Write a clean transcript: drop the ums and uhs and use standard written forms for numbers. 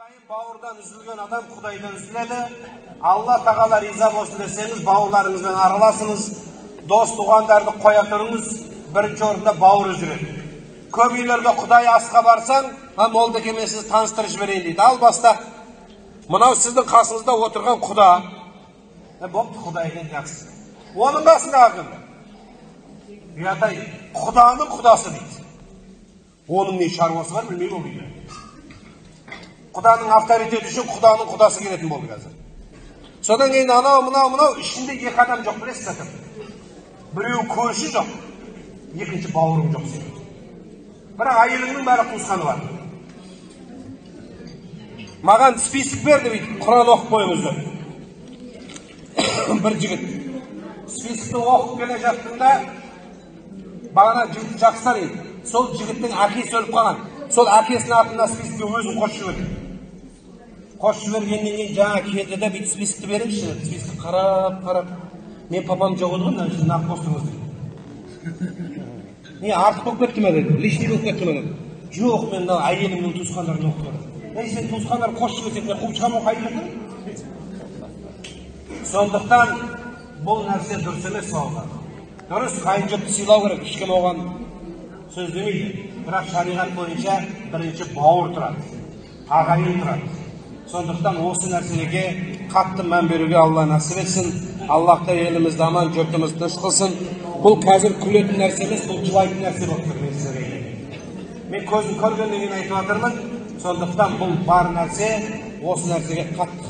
Құдайым бауырдан үзілген адам Құдайдан үзіледі. Алла тағала риза болсын десеңіз, бауырларыңызбен араласыңыз, дос туғандарды қоя тұрыңыз, бірінші орында бауыр жүреді. Көп үйлерге Құдай асқа барсаң, молдеке мен сізді таныстырып жіберейін дейді. Ал баста. Мынау сіздің қасыңызда отырған Құда. Бопты, Құдай екен жақсы. Оның қасындағы кім? Ұятай, Құданың Құдасы дейді. Оның не шаруасы бар білмей ол дейді. Құданың авторитеті үшін Құданың Құдасы келетін болды қазір. Содан кейін анау ішінде екі адам жоқ, білесіз атым. Біреу көрші жоқ, екінші бауырың жоқ сен. Бірақ әйеліңнің бәрі туысқаны бар. Маған список берді дейді, Құран оқып қойыңыздар. Бір жігіт. Списокты оқып келе жаттığında бағана жігіт жақсылар еді. Сол жігіттің әкесі өліп қалған. Сол әкесінің атында списокты өзін қосып жіберді. Қосып жібергеннен кейін жаңа келді де бүйтіп списокты беріңізші. Списокты қарап, мен папам жоқ еді ғой, мына үшін нақ қостыңыз дейді. Не артық болып кетті ме деді, лишний болып кетті ме деді. Жоқ, мен әйелімнің туысқандарын оқып тұрдым. Сен туысқандар қосып жіберсең, мен қуып шығамын қайтып жатыр. Сондықтан бұл нәрсе дұрыс емес бауырлар. Дұрыс, қайын жұртты сыйлау керек, ешкім оған сөз демейді. Бірақ шариғат бойынша бірінші бауыр тұрады, ағайын тұрады. Сондықтан осы нәрселерге қатты мән беруге Алла нәсіп етсін. Аллах та елімізді аман, жұртымызды тыныш қылсын. Бұл қазір күлетін нәрсе емес, бұл жылайтын нәрсе болып тұр мен сіздерге. Мен көзім көргеннен кейін айтып жатырмын. Сондықтан бұл бар нәрсе, осы нәрсеге қатты